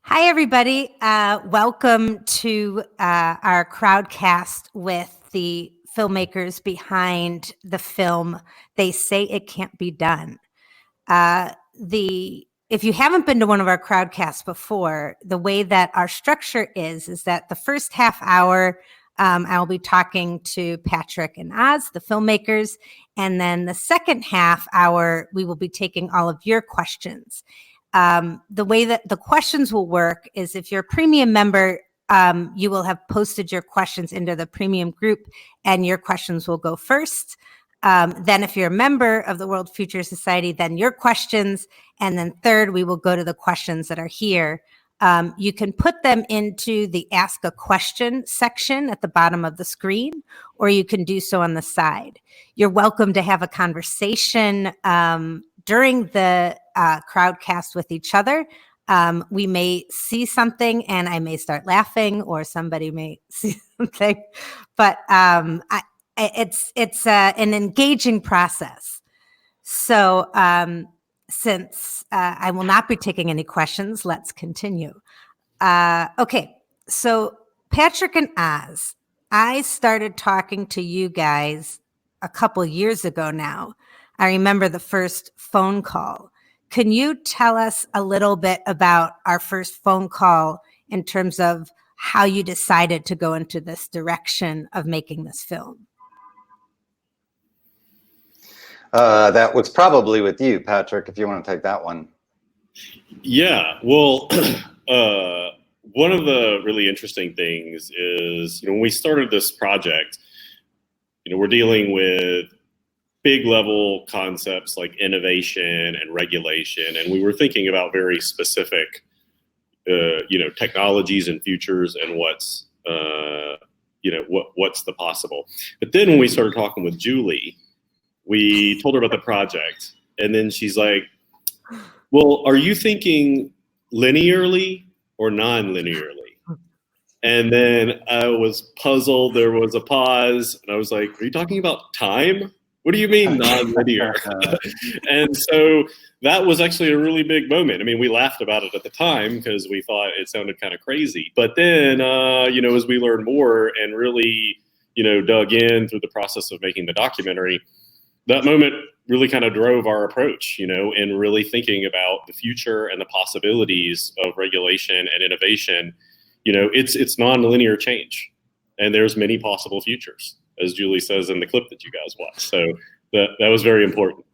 Hi, everybody. Welcome to our crowdcast with the filmmakers behind the film They Say It Can't Be Done. If you haven't been to one of our crowdcasts before, the way that our structure is that the first half hour, I'll be talking to Patrick and Oz, the filmmakers, and then the second half hour, we will be taking all of your questions. The way that the questions will work is if you're a premium member, you will have posted your questions into the premium group and your questions will go first. Then if you're a member of the World Future Society, then your questions. And then third, we will go to the questions that are here. You can put them into the Ask a Question section at the bottom of the screen, or you can do so on the side. You're welcome to have a conversation during the crowdcast with each other. We may see something and I may start laughing, or somebody may see something, but it's an engaging process. So since I will not be taking any questions, let's continue. Okay, so Patrick and Oz, I started talking to you guys a couple years ago now. I remember the first phone call. Can you tell us a little bit about our first phone call in terms of how you decided to go into this direction of making this film? That was probably with you, Patrick, if you want to take that one. Yeah, well, one of the really interesting things is, when we started this project, we're dealing with big level concepts like innovation and regulation, and we were thinking about very specific, technologies and futures and what's the possible. But then when we started talking with Julie, we told her about the project, and then she's like, well, are you thinking linearly or non-linearly? And then I was puzzled. There was a pause, and I was like, are you talking about time? What do you mean non-linear? And so that was actually a really big moment. I mean, we laughed about it at the time because we thought it sounded kind of crazy. But then, as we learned more and really, dug in through the process of making the documentary, that moment really kind of drove our approach, in really thinking about the future and the possibilities of regulation and innovation. It's non-linear change, and there's many possible futures, as Julie says in the clip that you guys watched. So that was very important.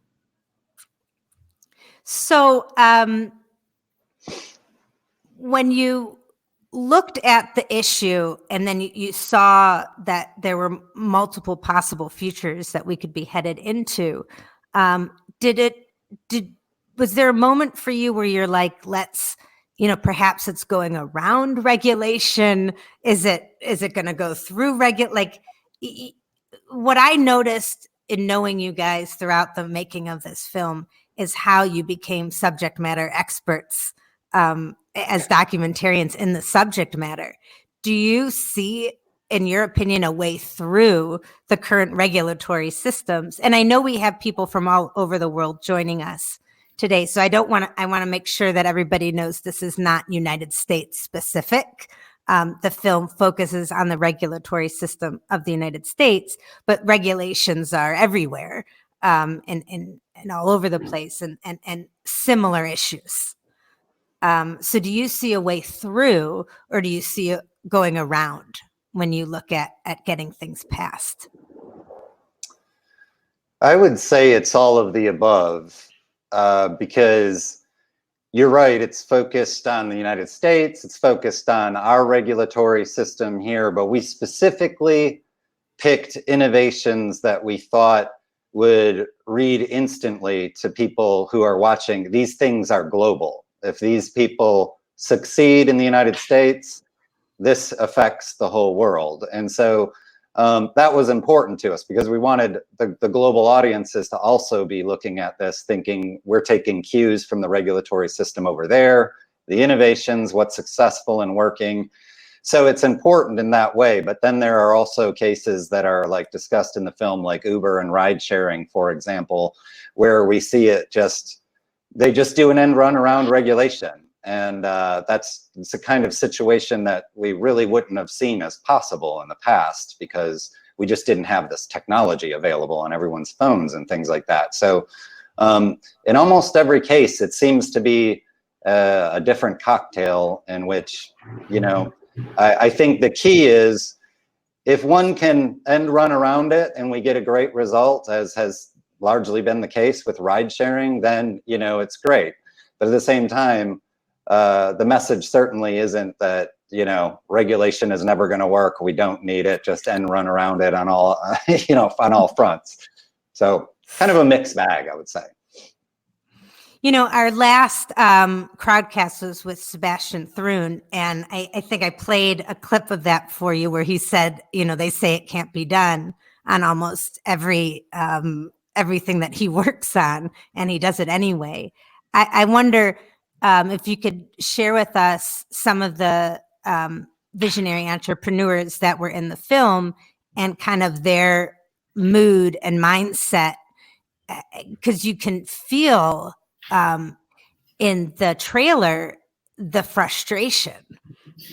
So when you looked at the issue and then you saw that there were multiple possible futures that we could be headed into, was there a moment for you where you're like, let's, perhaps it's going around regulation? Is it going to go through what I noticed in knowing you guys throughout the making of this film is how you became subject matter experts as documentarians in the subject matter. Do you see, in your opinion, a way through the current regulatory systems? And I know we have people from all over the world joining us today, so I want to make sure that everybody knows this is not United States specific. The film focuses on the regulatory system of the United States, but regulations are everywhere and all over the place and similar issues. So do you see a way through, or do you see it going around when you look at getting things passed? I would say it's all of the above, because you're right, it's focused on the United States, it's focused on our regulatory system here, but we specifically picked innovations that we thought would read instantly to people who are watching. These things are global. If these people succeed in the United States, this affects the whole world. And so that was important to us because we wanted the global audiences to also be looking at this, thinking we're taking cues from the regulatory system over there, the innovations, what's successful and working. So it's important in that way. But then there are also cases that are like discussed in the film, like Uber and ride sharing, for example, where we see it they just do an end run around regulation. And it's a kind of situation that we really wouldn't have seen as possible in the past, because we just didn't have this technology available on everyone's phones and things like that. So in almost every case, it seems to be a different cocktail in which, I think the key is, if one can end run around it and we get a great result, as has largely been the case with ride sharing, then, it's great. But at the same time, the message certainly isn't that, regulation is never going to work. We don't need it. Just end run around it on all, on all fronts. So kind of a mixed bag, I would say. Our last crowdcast was with Sebastian Thrun, and I think I played a clip of that for you where he said, they say it can't be done on almost everything that he works on, and he does it anyway. I wonder if you could share with us some of the visionary entrepreneurs that were in the film and kind of their mood and mindset, because you can feel in the trailer the frustration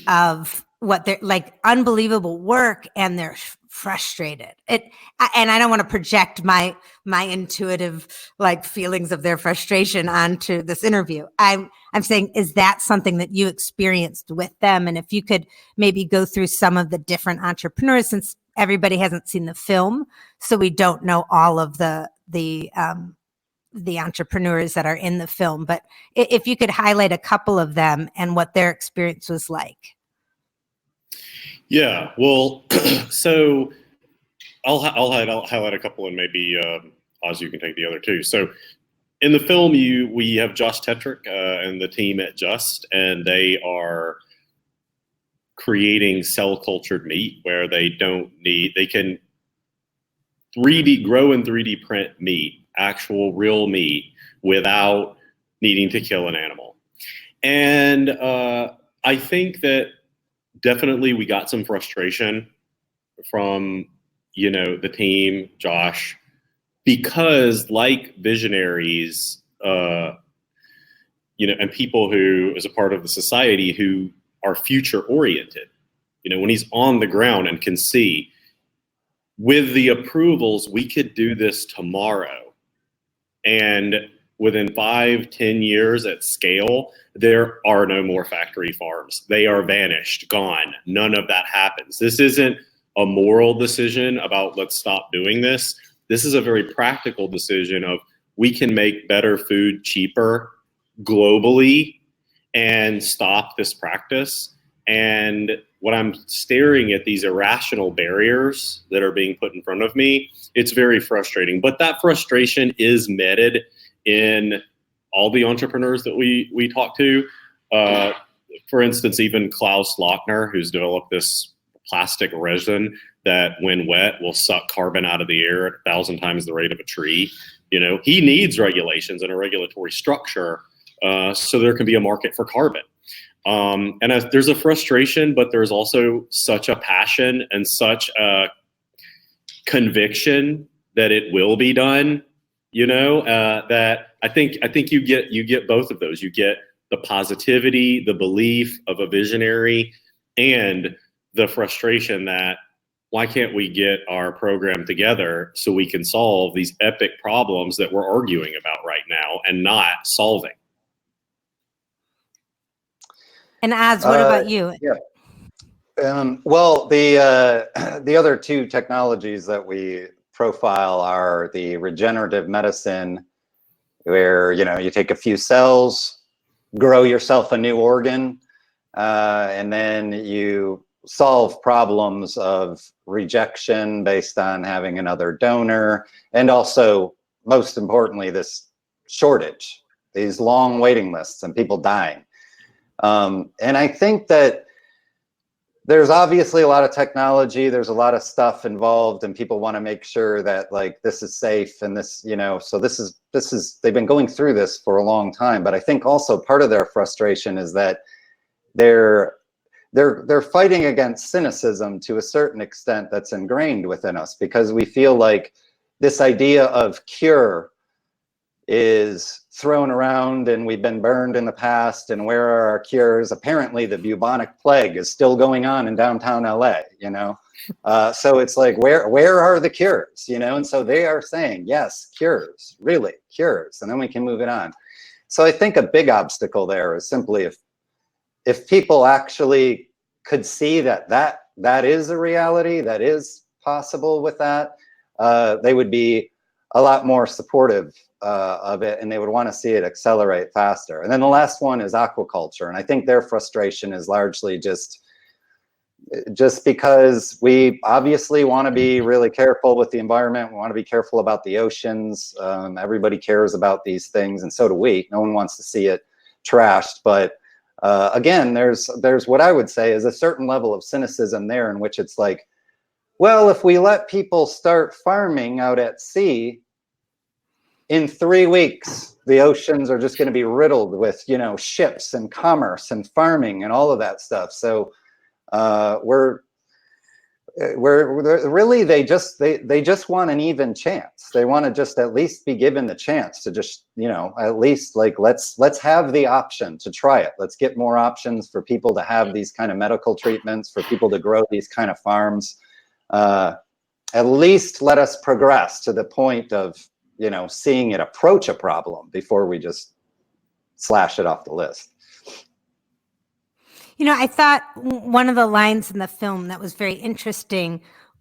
of what they're like, unbelievable work, and they're frustrated. And I don't want to project my intuitive feelings of their frustration onto this interview. I'm saying, is that something that you experienced with them? And if you could maybe go through some of the different entrepreneurs, since everybody hasn't seen the film, so we don't know all of the entrepreneurs that are in the film, but if you could highlight a couple of them and what their experience was like. Yeah, well, so I'll highlight a couple, and maybe Oz, you can take the other two. So in the film, we have Josh Tetrick and the team at Just, and they are creating cell cultured meat where they can 3D grow and 3D print meat, actual real meat, without needing to kill an animal. And I think that definitely we got some frustration from, the team, Josh, because like visionaries, and people who, as a part of the society, who are future oriented, when he's on the ground and can see, with the approvals, we could do this tomorrow. And within 5-10 years at scale, there are no more factory farms. They are vanished, gone. None of that happens. This isn't a moral decision about let's stop doing this. This is a very practical decision of we can make better food cheaper globally and stop this practice. And when I'm staring at these irrational barriers that are being put in front of me, it's very frustrating. But that frustration is meted in all the entrepreneurs that we talk to. For instance, even Klaus Lochner, who's developed this plastic resin that, when wet, will suck carbon out of the air at 1,000 times the rate of a tree. He needs regulations and a regulatory structure so there can be a market for carbon. And there's a frustration, but there's also such a passion and such a conviction that it will be done, that I think you get both of those. You get the positivity, the belief of a visionary, and the frustration that why can't we get our program together so we can solve these epic problems that we're arguing about right now and not solving. And Oz, what about you? Yeah. Well, the other two technologies that we profile are the regenerative medicine, where you take a few cells, grow yourself a new organ, and then you solve problems of rejection based on having another donor, and also, most importantly, this shortage, these long waiting lists and people dying. And I think that there's obviously a lot of technology, there's a lot of stuff involved, and people want to make sure that this is safe, and this, so this is they've been going through this for a long time. But I think also part of their frustration is that they're fighting against cynicism to a certain extent that's ingrained within us, because we feel like this idea of cure is thrown around, and we've been burned in the past, and where are our cures? Apparently the bubonic plague is still going on in downtown LA, you know? So it's like, where are the cures, you know? And so they are saying, yes, cures, really, cures, and then we can move it on. So I think a big obstacle there is simply if people actually could see that is a reality, that is possible with that, they would be a lot more supportive of it, and they would want to see it accelerate faster. And then the last one is aquaculture, and I think their frustration is largely just because we obviously want to be really careful with the environment. We want to be careful about the oceans. Everybody cares about these things, and so do we. No one wants to see it trashed, but again, there's what I would say is a certain level of cynicism there, in which it's like, well, if we let people start farming out at sea, in 3 weeks, the oceans are just going to be riddled with, you know, ships and commerce and farming and all of that stuff. So we're really, they just want an even chance. They want to just at least be given the chance to just, you know, at least like, let's have the option to try it. Let's get more options for people to have these kind of medical treatments, for people to grow these kind of farms. At least let us progress to the point of, you know, seeing it approach a problem before we just slash it off the list. You know, I thought one of the lines in the film that was very interesting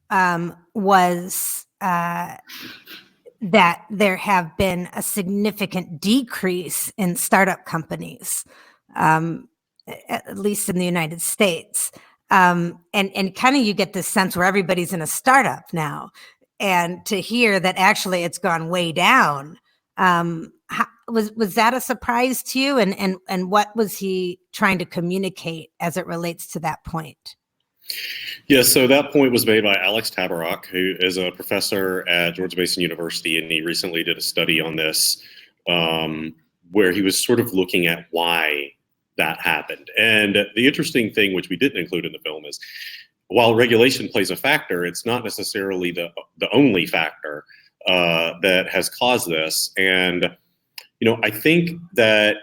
was that there have been a significant decrease in startup companies, at least in the United States. And kind of you get this sense where everybody's in a startup now. And to hear that actually it's gone way down, was that a surprise to you? And what was he trying to communicate as it relates to that point? Yeah, so that point was made by Alex Tabarrok, who is a professor at George Mason University, and he recently did a study on this where he was sort of looking at why that happened. And the interesting thing, which we didn't include in the film, is while regulation plays a factor, it's not necessarily the only factor that has caused this. And, you know, I think that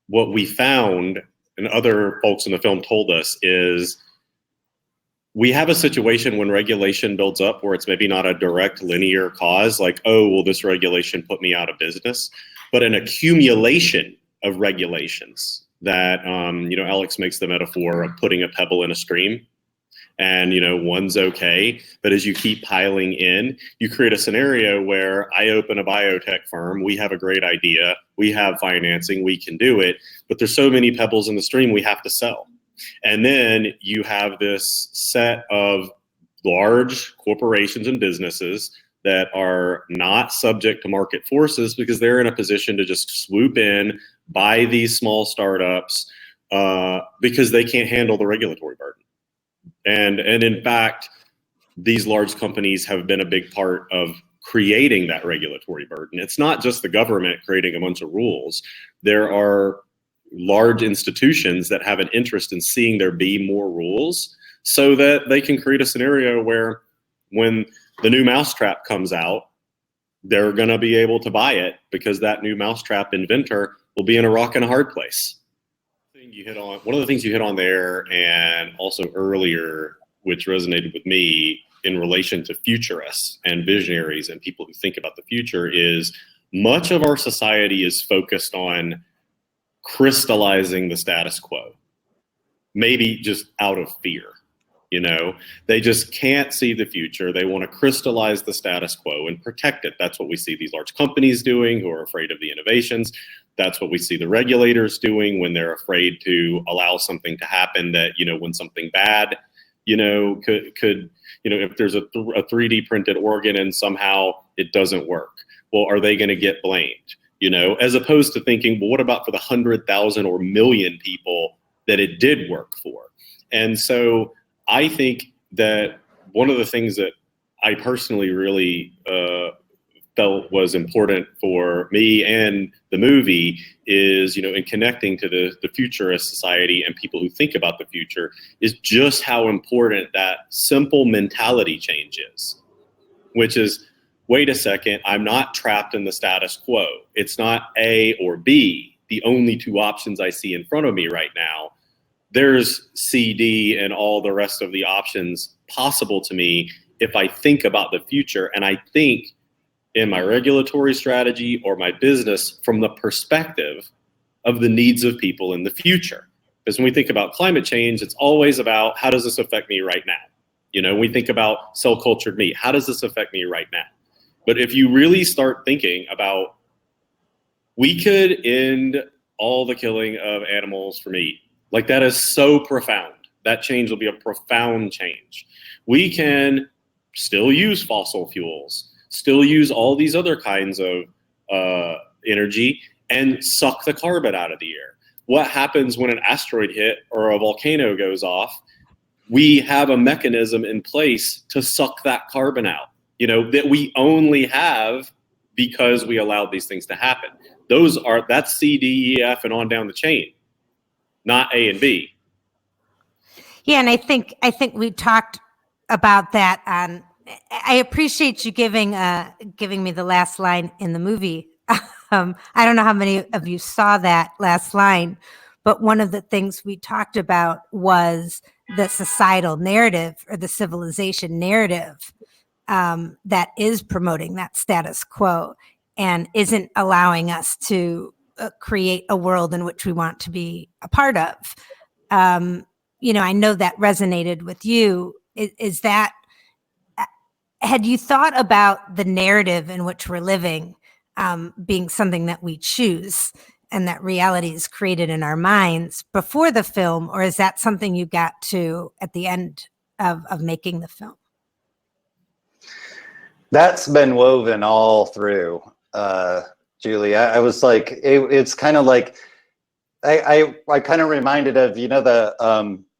what we found, and other folks in the film told us, is we have a situation when regulation builds up where it's maybe not a direct linear cause, like, oh, well, this regulation put me out of business, but an accumulation of regulations that, you know, Alex makes the metaphor of putting a pebble in a stream. And, you know, one's okay, but as you keep piling in, you create a scenario where I open a biotech firm, we have a great idea, we have financing, we can do it, but there's so many pebbles in the stream we have to sell. And then you have this set of large corporations and businesses that are not subject to market forces because they're in a position to just swoop in, buy these small startups because they can't handle the regulatory burden. And in fact, these large companies have been a big part of creating that regulatory burden. It's not just the government creating a bunch of rules. There are large institutions that have an interest in seeing there be more rules so that they can create a scenario where when the new mousetrap comes out, they're going to be able to buy it because that new mousetrap inventor will be in a rock and a hard place. One of the things you hit on there, and also earlier, which resonated with me in relation to futurists and visionaries and people who think about the future, is much of our society is focused on crystallizing the status quo, maybe just out of fear. You know, they just can't see the future. They want to crystallize the status quo and protect it. That's what we see these large companies doing who are afraid of the innovations. That's what we see the regulators doing when they're afraid to allow something to happen that, you know, when something bad, you know, could you know, if there's a 3D printed organ and somehow it doesn't work, well, are they going to get blamed? You know, as opposed to thinking, well, what about for the 100,000 or million people that it did work for? And so I think that one of the things that I personally really felt was important for me and the movie is, you know, in connecting to the futurist society and people who think about the future, is just how important that simple mentality change is, which is, wait a second, I'm not trapped in the status quo. It's not A or B, the only two options I see in front of me right now. There's C, D, and all the rest of the options possible to me if I think about the future. And I think in my regulatory strategy or my business from the perspective of the needs of people in the future. Because when we think about climate change, it's always about how does this affect me right now? You know, when we think about cell cultured meat, how does this affect me right now? But if you really start thinking about, we could end all the killing of animals for meat. Like, that is so profound. That change will be a profound change. We can still use fossil fuels, still use all these other kinds of energy and suck the carbon out of the air. What happens when an asteroid hit or a volcano goes off? We have a mechanism in place to suck that carbon out, you know, that we only have because we allowed these things to happen. That's C, D, E, F, and on down the chain, not A and B. Yeah, and I think we talked about that. I appreciate you giving me the last line in the movie. I don't know how many of you saw that last line, but one of the things we talked about was the societal narrative or the civilization narrative that is promoting that status quo and isn't allowing us to create a world in which we want to be a part of. You know, I know that resonated with you. Is that, had you thought about the narrative in which we're living being something that we choose and that reality is created in our minds before the film, or is that something you got to at the end of making the film? That's been woven all through, Julie. I was like, it's kind of like, I kind of reminded of, you know,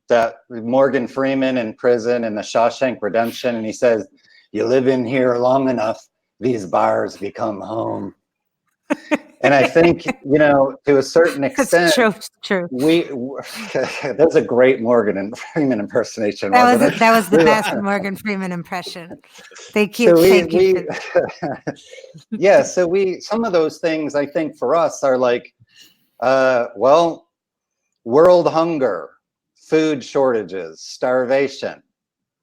that Morgan Freeman in prison in the Shawshank Redemption, and he says, "You live in here long enough, these bars become home." And I think, you know, to a certain extent, That's true. That's a great Morgan Freeman impersonation. That wasn't it? was the best Morgan Freeman impression. Thank you. So Thank you. Yeah. So some of those things I think for us are like, well, world hunger, food shortages, starvation.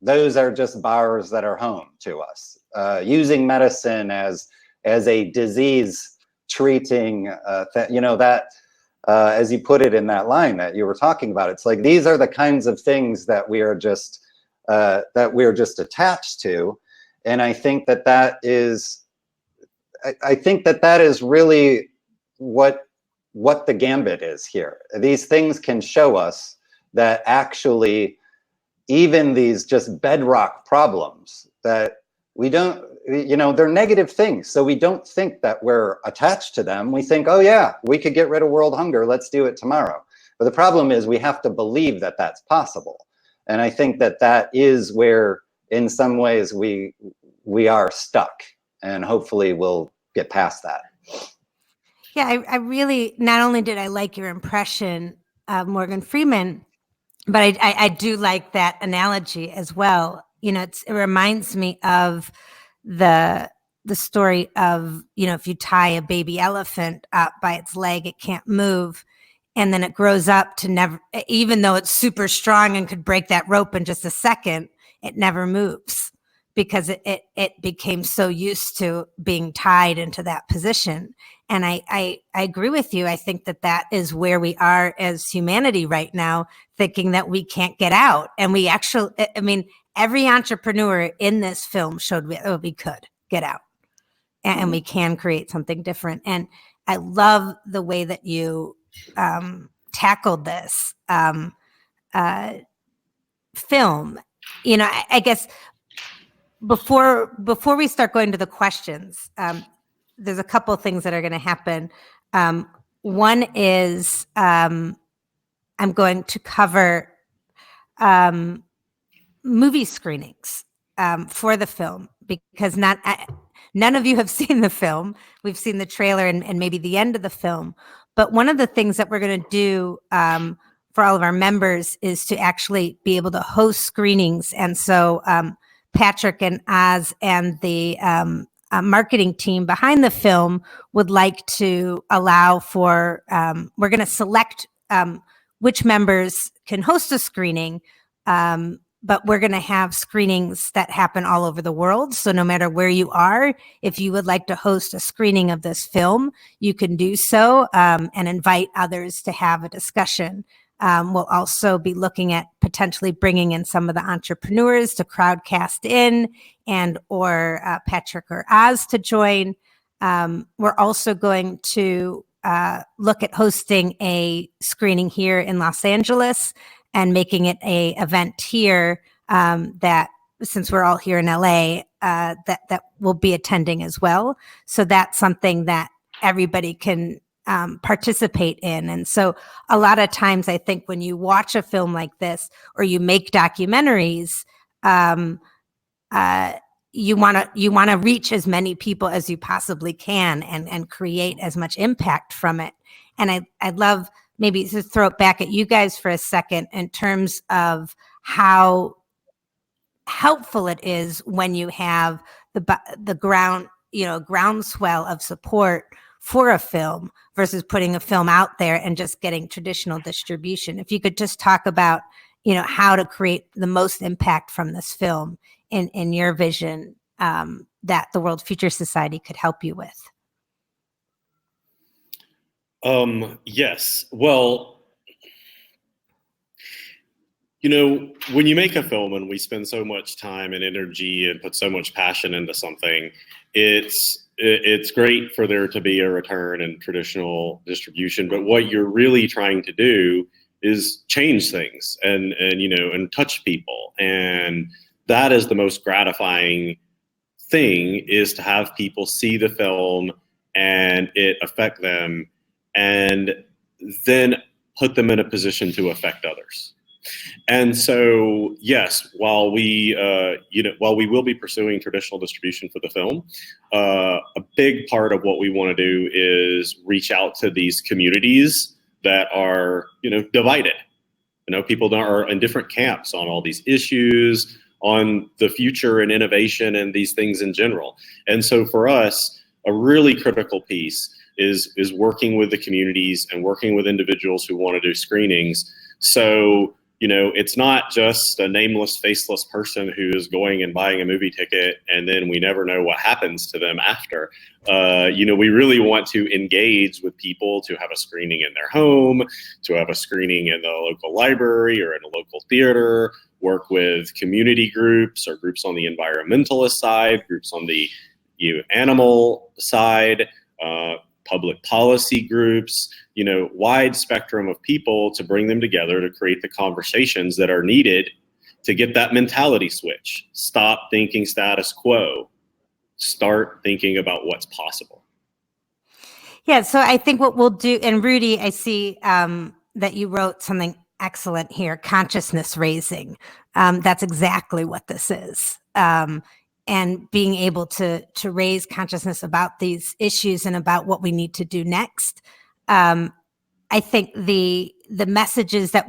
Those are just bars that are home to us. Using medicine as a disease treating, you know, that as you put it in that line that you were talking about, it's like these are the kinds of things that we are just attached to, and I think that is, I think that is really what the gambit is here. These things can show us that actually even these just bedrock problems that we don't, you know, they're negative things. So we don't think that we're attached to them. We think, oh yeah, we could get rid of world hunger. Let's do it tomorrow. But the problem is we have to believe that that's possible. And I think that is where in some ways we are stuck, and hopefully we'll get past that. Yeah, I really, not only did I like your impression of Morgan Freeman, but I do like that analogy as well. You know, it reminds me of the story of, you know, if you tie a baby elephant up by its leg, it can't move. And then it grows up to never, even though it's super strong and could break that rope in just a second, it never moves because it became so used to being tied into that position. And I agree with you. I think that is where we are as humanity right now, thinking that we can't get out. And we actually, I mean, every entrepreneur in this film showed we could get out and we can create something different. And I love the way that you tackled this film. You know, I guess before we start going to the questions, there's a couple of things that are going to happen. One is I'm going to cover movie screenings for the film, because none of you have seen the film. We've seen the trailer and maybe the end of the film. But one of the things that we're going to do for all of our members is to actually be able to host screenings. And so Patrick and Oz and the marketing team behind the film would like to allow for, we're going to select which members can host a screening, but we're going to have screenings that happen all over the world. So no matter where you are, if you would like to host a screening of this film, you can do so and invite others to have a discussion. We'll also be looking at potentially bringing in some of the entrepreneurs to crowdcast in and or Patrick or Oz to join. We're also going to look at hosting a screening here in Los Angeles and making it a event here that, since we're all here in LA, that will be attending as well. So that's something that everybody can participate in. And so a lot of times I think when you watch a film like this or you make documentaries, you want to reach as many people as you possibly can and create as much impact from it. And I'd love maybe to throw it back at you guys for a second in terms of how helpful it is when you have the groundswell of support for a film versus putting a film out there and just getting traditional distribution. If you could just talk about, how to create the most impact from this film in your vision, that the World Future Society could help you with. Yes. Well, when you make a film and we spend so much time and energy and put so much passion into something, it's great for there to be a return in traditional distribution. But what you're really trying to do is change things and touch people. And that is the most gratifying thing, is to have people see the film and it affect them and then put them in a position to affect others. And so, yes, while we will be pursuing traditional distribution for the film, a big part of what we want to do is reach out to these communities that are, divided. People that are in different camps on all these issues, on the future and innovation and these things in general. And so for us, a really critical piece is working with the communities and working with individuals who want to do screenings. So, it's not just a nameless, faceless person who is going and buying a movie ticket and then we never know what happens to them after. We really want to engage with people to have a screening in their home, to have a screening in the local library or in a local theater, work with community groups or groups on the environmentalist side, groups on the animal side, public policy groups, wide spectrum of people, to bring them together to create the conversations that are needed to get that mentality switch. Stop thinking status quo. Start thinking about what's possible. Yeah, so I think what we'll do, and Rudy, I see that you wrote something excellent here, consciousness raising. That's exactly what this is. And being able to raise consciousness about these issues and about what we need to do next. I think the messages that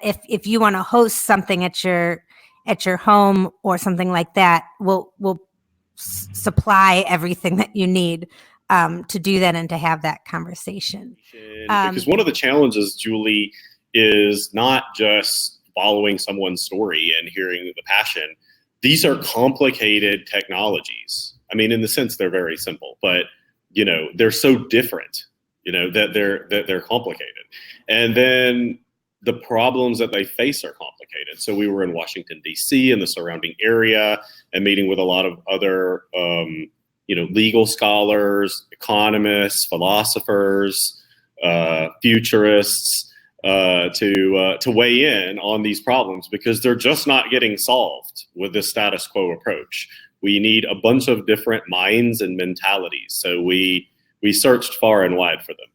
if you want to host something at your home or something like that, will supply everything that you need to do that and to have that conversation. Because one of the challenges, Julie, is not just following someone's story and hearing the passion. These are complicated technologies. I mean, in the sense they're very simple, but they're so different, that they're complicated. And then the problems that they face are complicated. So we were in Washington, D.C. and the surrounding area and meeting with a lot of other, legal scholars, economists, philosophers, futurists, to weigh in on these problems, because they're just not getting solved with the status quo approach. We need a bunch of different minds and mentalities. So we searched far and wide for them.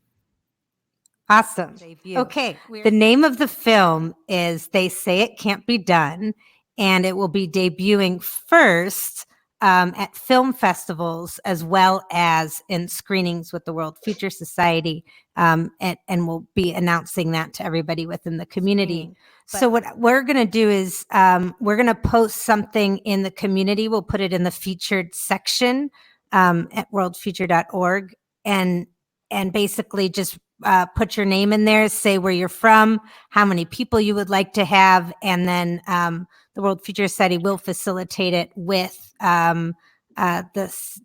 Awesome. Okay. The name of the film is They Say It Can't Be Done, and it will be debuting first at film festivals as well as in screenings with the World Future Society. And we'll be announcing that to everybody within the community. So what we're going to do is we're going to post something in the community. We'll put it in the featured section at worldfuture.org and basically just put your name in there, say where you're from, how many people you would like to have, and then the World Future Society will facilitate it with this,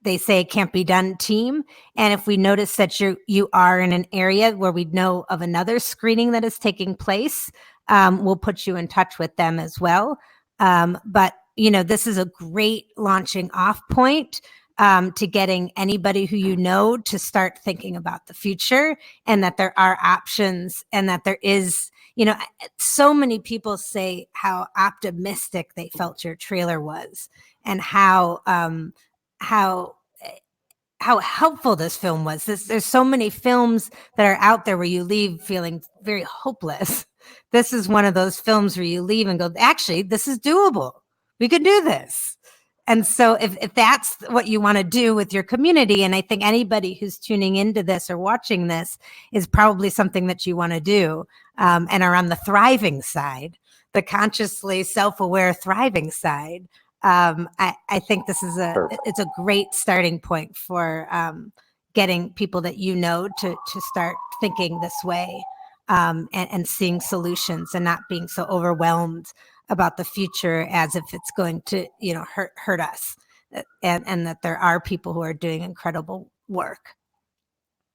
they say it can't be done team. And if we notice that you are in an area where we know of another screening that is taking place, we'll put you in touch with them as well. But, this is a great launching off point to getting anybody who you know to start thinking about the future, and that there are options, and that there is, so many people say how optimistic they felt your trailer was, and how helpful this film was. There's so many films that are out there where you leave feeling very hopeless. This is one of those films where you leave and go, actually, this is doable. We could do this. And so if that's what you want to do with your community, and I think anybody who's tuning into this or watching this is probably something that you want to do, and are on the thriving side, the consciously self-aware thriving side, I think this is it's a great starting point for getting people that to start thinking this way, and seeing solutions, and not being so overwhelmed about the future as if it's going to hurt us, and that there are people who are doing incredible work.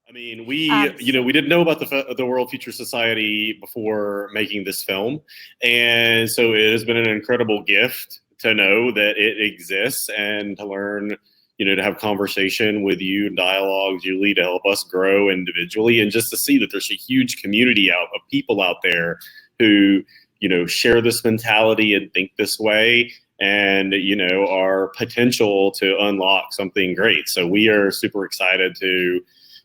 I mean, we didn't know about the World Future Society before making this film, and so it has been an incredible gift to know that it exists, and to learn, to have conversation with you and dialogue, Julie, to help us grow individually, and just to see that there's a huge community of people out there who share this mentality and think this way, and our potential to unlock something great. So we are super excited to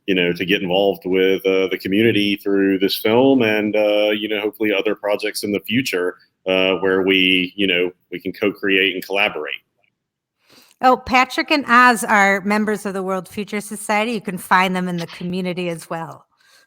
get involved with the community through this film, and hopefully other projects in the future where we can co-create and collaborate. Oh, Patrick and Oz are members of the World Future Society. You can find them in the community as well.